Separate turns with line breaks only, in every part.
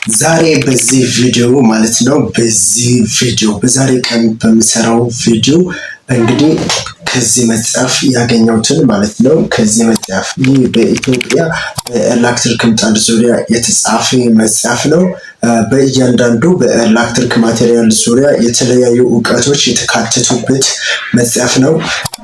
ዛሬ በዚህ ቪዲዮ ማለት ነው በዛሬ ቀን በምሰራው ቪዲዮ እንግዲህ ከዚህ መጽሐፍ ያገኘሁትን ማለት ነው። ከዚህ መጽሐፍ ይህ በኢትዮጵያ በኤሌክትሪክ ምጣድ ዙሪያ የተጻፈ መጽሐፍ ነው። በእያንዳንዱ በኤሌክትሪክ ማቴሪያል ዙሪያ የተለያዩ እውቀቶች የተካተቱበት መጽሐፍ ነው።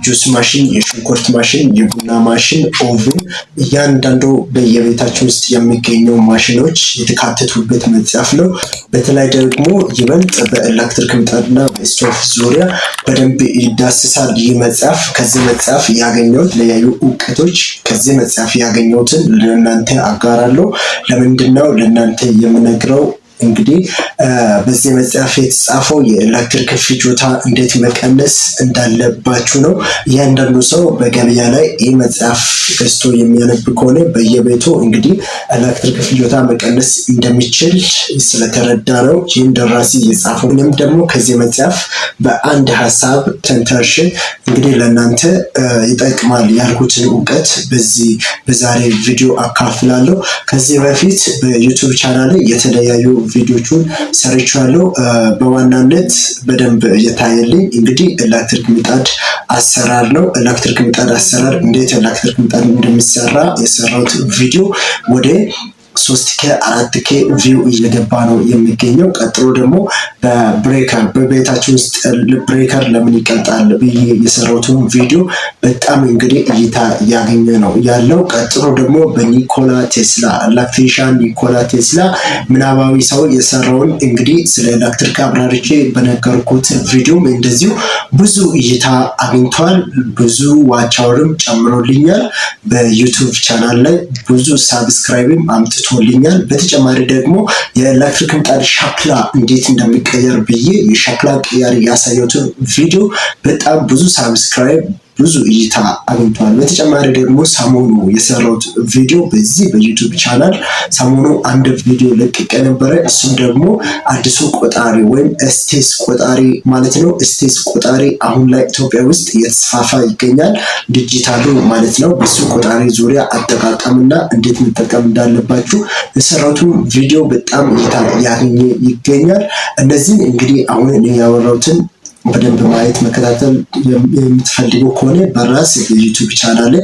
ጁስ ማሽን፣ የሽንኩርት ማሽን፣ የቡና ማሽን፣ ኦቭን እያንዳንዱ በየቤታችን ውስጥ የሚገኙ ማሽኖች የተካተቱበት መጽሐፍ ነው። በተለይ ደግሞ ይበልጥ በኤሌክትሪክ ምጣድና በስቶቭ ዙሪያ በደንብ ይዳስሳል ይህ መጽሐፍ። ከዚህ መጽሐፍ ያገኘሁት የተለያዩ እውቀቶች ከዚህ መጽሐፍ ያገኘሁትን ለእናንተ አጋራለሁ። ለምንድነው ለእናንተ የምነግረው? እንግዲህ በዚህ መጽሐፍ የተጻፈው የኤሌክትሪክ ፍጆታ እንዴት መቀነስ እንዳለባችሁ ነው። እያንዳንዱ ሰው በገበያ ላይ ይህ መጽሐፍ ገዝቶ የሚያነብ ከሆነ በየቤቱ እንግዲህ ኤሌክትሪክ ፍጆታ መቀነስ እንደሚችል ስለተረዳ ነው ይህን ደራሲ የጻፈው። እኔም ደግሞ ከዚህ መጽሐፍ በአንድ ሀሳብ ተንተርሼ እንግዲህ ለእናንተ ይጠቅማል ያልኩትን እውቀት በዛሬ ቪዲዮ አካፍላለሁ። ከዚህ በፊት በዩቲዩብ ቻናል ላይ የተለያዩ ቪዲዮቹን ሰርቻለሁ። በዋናነት በደንብ የታየልኝ እንግዲህ ኤሌክትሪክ ምጣድ አሰራር ነው። ኤሌክትሪክ ምጣድ አሰራር እንዴት ኤሌክትሪክ ምጣድ እንደሚሰራ የሰራሁት ቪዲዮ ወደ 3K 4K ቪው እየገባ ነው የሚገኘው። ቀጥሎ ደግሞ በብሬከር በቤታችን ውስጥ ብሬከር ለምን ይቀልጣል ብዬ የሰራሁትን ቪዲዮ በጣም እንግዲህ እይታ እያገኘ ነው ያለው። ቀጥሎ ደግሞ በኒኮላ ቴስላ ኤሌክትሪሻን ኒኮላ ቴስላ ምናባዊ ሰው የሰራውን እንግዲህ ስለ ኤሌክትሪክ አብራርቼ በነገርኩት ቪዲዮም እንደዚሁ ብዙ እይታ አግኝቷል። ብዙ ዋቻውርም ጨምሮልኛል። በዩቲዩብ ቻናል ላይ ብዙ ሳብስክራይብም አምጥቶ ቶልኛል። በተጨማሪ ደግሞ የኤሌክትሪክ ምጣድ ሸክላ እንዴት እንደሚቀየር ብዬ የሸክላ ቀያሪ ያሳየሁትን ቪዲዮ በጣም ብዙ ሳብስክራይብ ብዙ እይታ አግኝቷል። በተጨማሪ ደግሞ ሰሞኑ የሰራሁት ቪዲዮ በዚህ በዩቲዩብ ቻናል ሰሞኑ አንድ ቪዲዮ ለቅቄ ነበረ። እሱም ደግሞ አዲሱ ቆጣሪ ወይም ስቴስ ቆጣሪ ማለት ነው። ስቴስ ቆጣሪ አሁን ላይ ኢትዮጵያ ውስጥ እየተስፋፋ ይገኛል፣ ዲጂታሉ ማለት ነው። በሱ ቆጣሪ ዙሪያ አጠቃቀምና እንዴት መጠቀም እንዳለባችሁ የሰራሁት ቪዲዮ በጣም እይታ ያገኘ ይገኛል። እነዚህን እንግዲህ አሁን እኔ ያወራሁትን በደንብ ማየት መከታተል የምትፈልጉ ከሆነ በራስ የዩቲዩብ ቻናል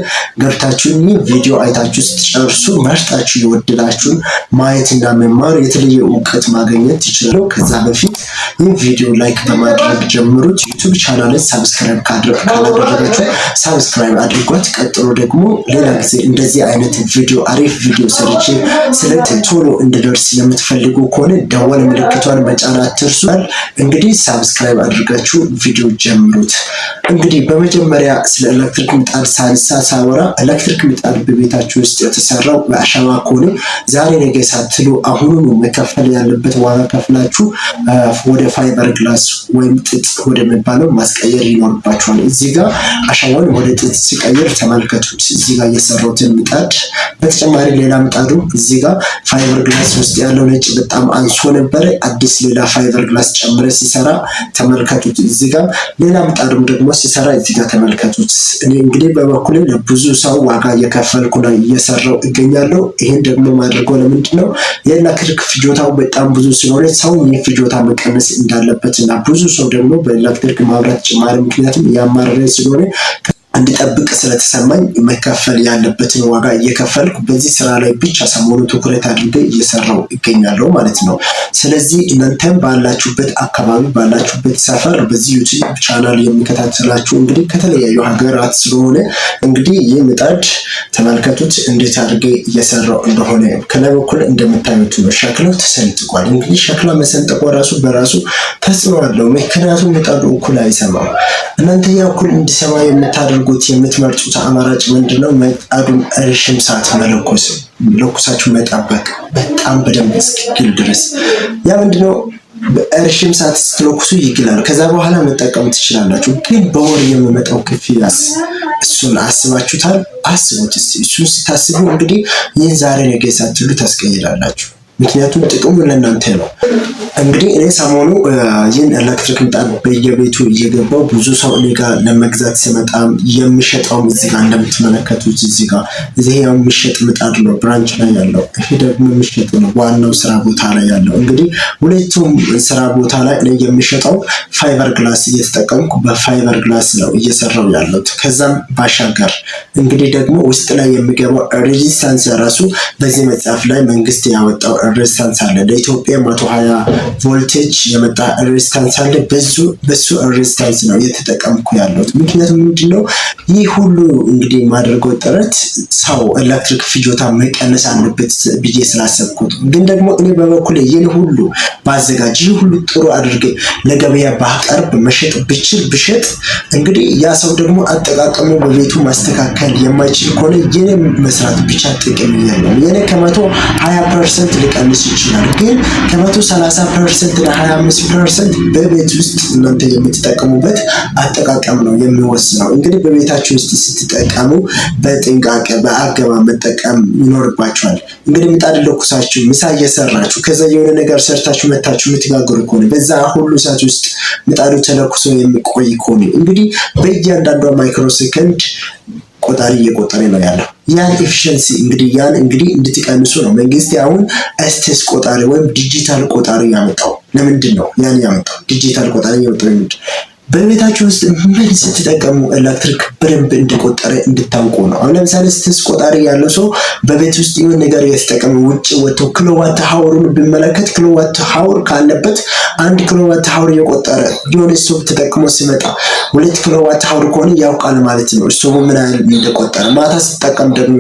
ገብታችሁ ቪዲዮ አይታችሁ ስትጨርሱ መርጣችሁ የወደዳችሁን ማየትና መማር የተለየ እውቀት ማግኘት ትችላላችሁ። ከዛ በፊት ይህ ቪዲዮ ላይክ በማድረግ ጀምሩት። ዩቲዩብ ቻናልን ሰብስክራይብ ካላደረጋችሁ ሰብስክራይብ አድርጓት። ቀጥሎ ደግሞ ሌላ ጊዜ እንደዚህ አይነት ቪዲዮ አሪፍ ቪዲዮ ሰርቼ ቶሎ እንድደርስ የምትፈልጉ ከሆነ ደወል ምልክቷን መጫን አትርሱ። እንግዲህ ሰብስክራይብ አድርጋችሁ ቪዲዮ ጀምሩት። እንግዲህ በመጀመሪያ ስለ ኤሌክትሪክ ምጣድ ሳወራ ኤሌክትሪክ ምጣድ በቤታችሁ ውስጥ የተሰራው በአሸዋ ከሆነ ዛሬ ነገ ሳትሉ አሁኑኑ መከፈል ያለበት ዋጋ ከፍላችሁ ወደ ፋይበር ግላስ ወይም ጥጥ ወደሚባለው ማስቀየር ይኖርባችኋል። እዚህ ጋር አሸዋን ወደ ጥጥ ሲቀየር ተመልከቱት። እዚህ ጋር የሰራሁትን ምጣድ በተጨማሪ ሌላ ምጣዱ እዚህ ጋር ፋይበር ግላስ ውስጥ ያለው ነጭ በጣም አንሶ ነበረ። አዲስ ሌላ ፋይበር ግላስ ጨምረ ሲሰራ ተመልከቱት። እዚህ ጋር ሌላ ምጣዱም ደግሞ ሲሰራ እዚህ ጋር ተመልከቱት። እኔ እንግዲህ በበኩሌ ለብዙ ሰው ዋጋ እየከፈልኩ ነው እየሰራው እገኛለሁ። ይሄን ደግሞ ማድረገው ለምንድን ነው? የኤሌክትሪክ ፍጆታው በጣም ብዙ ስለሆነ ሰው ይህ ፍጆታ መቀነስ እንዳለበት እና ብዙ ሰው ደግሞ በኤሌክትሪክ ማብራት ጭማሪ ምክንያቱም ያማረረ ስለሆነ እንድጠብቅ ስለተሰማኝ መከፈል ያለበትን ዋጋ እየከፈልኩ በዚህ ስራ ላይ ብቻ ሰሞኑ ትኩረት አድርጌ እየሰራው ይገኛለሁ ማለት ነው። ስለዚህ እናንተም ባላችሁበት አካባቢ ባላችሁበት ሰፈር በዚህ ዩቲዩብ ቻናል የሚከታተላችሁ እንግዲህ ከተለያዩ ሀገራት ስለሆነ እንግዲህ ይህ ምጣድ ተመልከቱት እንዴት አድርጌ እየሰራው እንደሆነ። ከላይ በኩል እንደምታዩት ነው ሸክላው ተሰንጥቋል። እንግዲህ ሸክላ መሰንጠቁ በራሱ ተጽዕኖ አለው። ምክንያቱም ምጣዱ እኩል አይሰማም። እናንተ ያው እኩል እንዲሰማ የምትመርጡት አማራጭ ምንድነው? ምጣዱን ረጅም ሰዓት ለኩሳችሁ መጠበቅ በጣም በደንብ እስኪግል ድረስ። ያ ምንድነው? በረጅም ሰዓት ስትለኩሱ ይግላል። ከዛ በኋላ መጠቀም ትችላላችሁ። ግን በወር የሚመጣው ክፍያስ እሱን አስባችሁታል? አስቡት እስቲ። እሱን ስታስቡ እንግዲህ ይህን ዛሬ ነገ ሳትሉ ታስቀይራላችሁ። ምክንያቱም ጥቅሙ ለእናንተ ነው። እንግዲህ እኔ ሰሞኑ ይህን ኤሌክትሪክ ምጣድ በየቤቱ እየገባው ብዙ ሰው እኔ ጋር ለመግዛት ሲመጣም የሚሸጠውም እዚህ ጋር እንደምትመለከቱት እዚህ ጋር ይሄ ያው የሚሸጥ ምጣድ ነው ብራንች ላይ ያለው፣ ይሄ ደግሞ የሚሸጥ ነው ዋናው ስራ ቦታ ላይ ያለው። እንግዲህ ሁለቱም ስራ ቦታ ላይ እኔ የሚሸጠው ፋይበር ግላስ እየተጠቀምኩ በፋይበር ግላስ ነው እየሰራው ያለሁት። ከዛም ባሻገር እንግዲህ ደግሞ ውስጥ ላይ የሚገባው ሬዚስታንስ ራሱ በዚህ መጽሐፍ ላይ መንግስት ያወጣው ሬዚስታንስ አለ። ለኢትዮጵያ 120 ቮልቴጅ የመጣ ሬዚስታንስ አለ። በሱ ሬዚስታንስ ነው እየተጠቀምኩ ያለሁት። ምክንያቱም ምንድነው ይህ ሁሉ እንግዲህ ማድረገው ጥረት ሰው ኤሌክትሪክ ፍጆታ መቀነስ አለበት ብዬ ስላሰብኩት፣ ግን ደግሞ እኔ በበኩሌ ይህን ሁሉ ባዘጋጅ ይህ ሁሉ ጥሩ አድርጌ ለገበያ ባቀርብ መሸጥ ብሸጥ እንግዲህ ያ ሰው ደግሞ አጠቃቀሙ በቤቱ ማስተካከል የማይችል ከሆነ የኔ መስራት ብቻ ጥቅም የለውም። የኔ ከ120% ሊቀንስ ይችላል፣ ግን ከ130% ለ25% በቤት ውስጥ እናንተ የምትጠቀሙበት አጠቃቀም ነው የሚወስነው። እንግዲህ በቤታችሁ ውስጥ ስትጠቀሙ በጥንቃቄ በአገባብ መጠቀም ይኖርባችኋል። እንግዲህ ምጣድ ለኩሳችሁ ምሳ እየሰራችሁ ከዛ የሆነ ነገር ሰርታችሁ መታችሁ የምትጋግሩ ከሆነ በዛ ሁሉ ሰዓት ውስጥ ምጣዱ ተለኩሶ የሚቆይ ከሆነ እንግዲህ በእያንዳንዷ ማይክሮ ሰከንድ ቆጣሪ እየቆጠረ ነው ያለው። ያን ኤፊሽንሲ እንግዲህ እንድትቀንሱ ነው መንግስት አሁን ኤስቴስ ቆጣሪ ወይም ዲጂታል ቆጣሪ ያመጣው። ለምንድን ነው ያን ያመጣው? ዲጂታል ቆጣሪ ያመጣው በቤታችሁ ውስጥ ምን ስትጠቀሙ ኤሌክትሪክ በደንብ እንደቆጠረ እንድታውቁ ነው። አሁን ለምሳሌ ስቴስ ቆጣሪ ያለው ሰው በቤት ውስጥ የሆነ ነገር እየተጠቀመ ውጭ ወጥቶ ኪሎዋት ሃወሩን ቢመለከት ኪሎዋት ሃወር ካለበት 1 ኪሎዋት ሃወር የቆጠረ የሆነ ስቶቭ ተጠቅሞ ሲመጣ 2 ኪሎዋት ሃወር ከሆነ ያውቃል ማለት ነው ስቶቭ ምን ያህል እንደቆጠረ። ማታ ሲጠቀም ደግሞ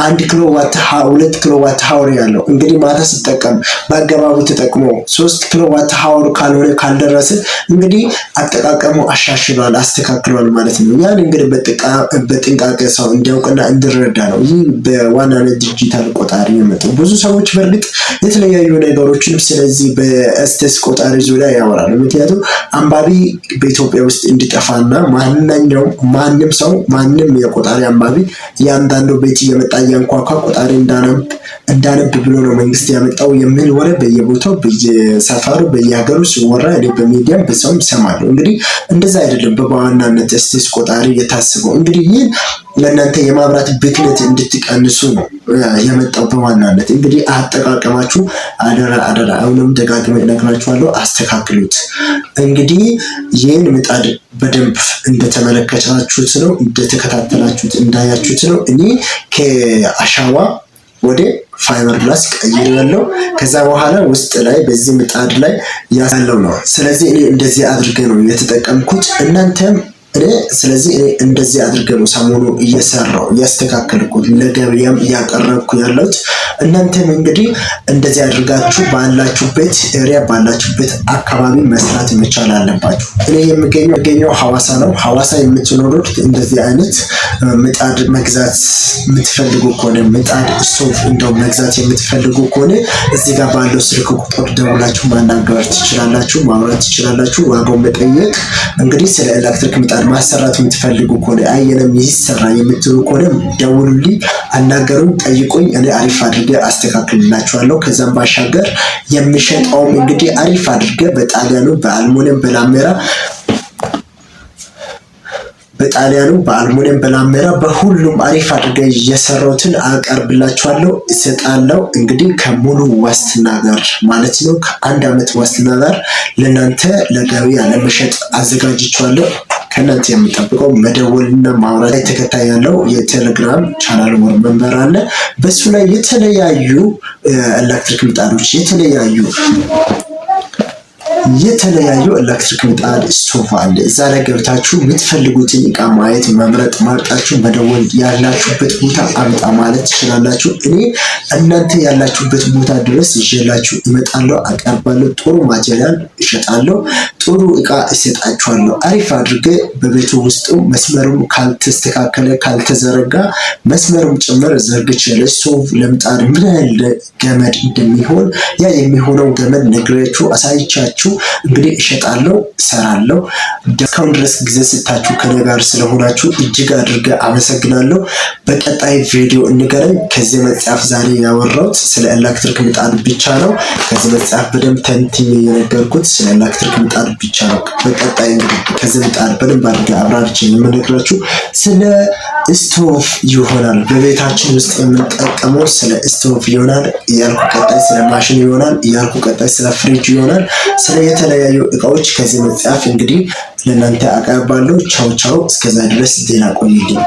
1 ኪሎዋት 2 ኪሎዋት ሃወር ያለው እንግዲህ ማታ ሲጠቀም በአገባቡ ተጠቅሞ 3 ኪሎዋት ሃወር ካልሆነ ካልደረሰ እንግዲህ አጠቃቀሙ አሻሽሏል አስተካክሏል ማለት ነው። ያን እንግዲህ በጥንቃቄ ሰው እንዲያውቅና እንዲረዳ ነው ይህ በዋናነት ዲጂታል ቆጣሪ የመጣው። ብዙ ሰዎች በእርግጥ የተለያዩ ነገሮችን ስለዚህ በኤስቴስ ቆጣሪ ዙሪያ ያወራሉ። ምክንያቱም አንባቢ በኢትዮጵያ ውስጥ እንዲጠፋና ማንም የቆጣሪ አንባቢ እያንዳንዱ ቤት እየመጣ እያንኳኳ ቆጣሪ እንዳነብ ብሎ ነው መንግስት ያመጣው የሚል ወሬ በየቦታው በየሰፈሩ በየሀገሩ ሲወራ እኔ በሚዲያም በሰውም ሰማለሁ። እንግዲህ እንደዛ አይደለም በዋናነት ኤስቴስ ቆጣሪ የታሰበው። እንግዲህ ይህ ለእናንተ የማብራት ብክነት እንድትቀንሱ ነው የመጣው በዋናነት። እንግዲህ አጠቃቀማችሁ አደራ አሁንም ደጋግሜ እነግራችኋለሁ አስተካክሉት። እንግዲህ ይህን ምጣድ በደንብ እንደተመለከታችሁት ነው እንደተከታተላችሁት እንዳያችሁት ነው እኔ ከአሻዋ ወደ ፋይበር ግላስ ቀይሬያለሁ። ከዛ በኋላ ውስጥ ላይ በዚህ ምጣድ ላይ ያለው ነው። ስለዚህ እኔ እንደዚህ አድርጌ ነው የተጠቀምኩት። እናንተም ስለዚህ እኔ እንደዚህ አድርጌ ነው ሰሞኑ እየሰራው ያስተካከልኩት ለገበያም እያቀረብኩ ያለሁት። እናንተም እንግዲህ እንደዚህ አድርጋችሁ ባላችሁበት ኤሪያ ባላችሁበት አካባቢ መስራት መቻል አለባችሁ። እኔ የምገኘው ሐዋሳ ነው። ሐዋሳ የምትኖሩት እንደዚህ አይነት ምጣድ መግዛት የምትፈልጉ ከሆነ ምጣድ ስቶቭ እንደው መግዛት የምትፈልጉ ከሆነ እዚህ ጋር ባለው ስልክ ቁጥር ደውላችሁ ማናገር ትችላላችሁ፣ ማውራት ትችላላችሁ፣ ዋጋው መጠየቅ። እንግዲህ ስለ ኤሌክትሪክ ምጣድ ማሰራት የምትፈልጉ ከሆነ አየንም ይሰራ የምትሉ ከሆነ ደውሉልኝ፣ አናገሩኝ፣ ጠይቁኝ። እኔ አሪፍ አድርጌ አስተካክልላችኋለሁ። ከዛም ባሻገር የሚሸጠውም እንግዲህ አሪፍ አድርጌ በጣሊያኑ በአልሙኒየም በላሜራ በሁሉም አሪፍ አድርጌ እየሰራሁትን አቀርብላችኋለሁ፣ እሰጣለሁ። እንግዲህ ከሙሉ ዋስትና ጋር ማለት ነው ከ1 ዓመት ዋስትና ጋር ለእናንተ ለገበያ ለመሸጥ አዘጋጅቻለሁ። ከእናንተ የምጠብቀው መደወልና ማውራት ላይ ተከታይ ያለው የቴሌግራም ቻናል መንበር አለ። በሱ ላይ የተለያዩ ኤሌክትሪክ ምጣዶች የተለያዩ ኤሌክትሪክ ምጣድ ስቶቭ አለ። እዛ ላይ ገብታችሁ የምትፈልጉትን እቃ ማየት መምረጥ ማርጣችሁ መደወል ያላችሁበት ቦታ አምጣ ማለት ትችላላችሁ። እኔ እናንተ ያላችሁበት ቦታ ድረስ ይዤላችሁ እመጣለሁ፣ አቀርባለሁ። ጥሩ ማቴሪያል እሸጣለሁ፣ ጥሩ እቃ እሰጣችኋለሁ። አሪፍ አድርጌ በቤቱ ውስጥ መስመሩም ካልተስተካከለ ካልተዘረጋ መስመሩም ጭምር ዘርግቼ ለስቶቭ ለምጣድ ምን ያህል ገመድ እንደሚሆን ያ የሚሆነው ገመድ ነግሬያችሁ አሳይቻችሁ እንግዲህ እሸጣለሁ፣ እሰራለሁ። እስካሁን ድረስ ጊዜ ስታችሁ ከኔ ጋር ስለሆናችሁ እጅግ አድርጌ አመሰግናለሁ። በቀጣይ ቪዲዮ እንገናኝ። ከዚህ መጽሐፍ ዛሬ ያወራሁት ስለ ኤሌክትሪክ ምጣድ ብቻ ነው። ከዚህ መጽሐፍ በደንብ ተንትኜ የነገርኩት ስለ ኤሌክትሪክ ምጣድ ብቻ ነው። በቀጣይ እንግዲህ ከዚህ ምጣድ በደንብ አድርጌ አብራርቼ የምነግራችሁ ስለ ስቶቭ ይሆናል። በቤታችን ውስጥ የምንጠቀመው ስለ ስቶቭ ይሆናል እያልኩ ቀጣይ ስለ ማሽን ይሆናል እያልኩ ቀጣይ ስለ ፍሪጅ ይሆናል። ስለ የተለያዩ እቃዎች ከዚህ መጽሐፍ እንግዲህ ለእናንተ አቀርባለሁ። ቻው ቻው። እስከዛ ድረስ ዜና ቆይልኝ።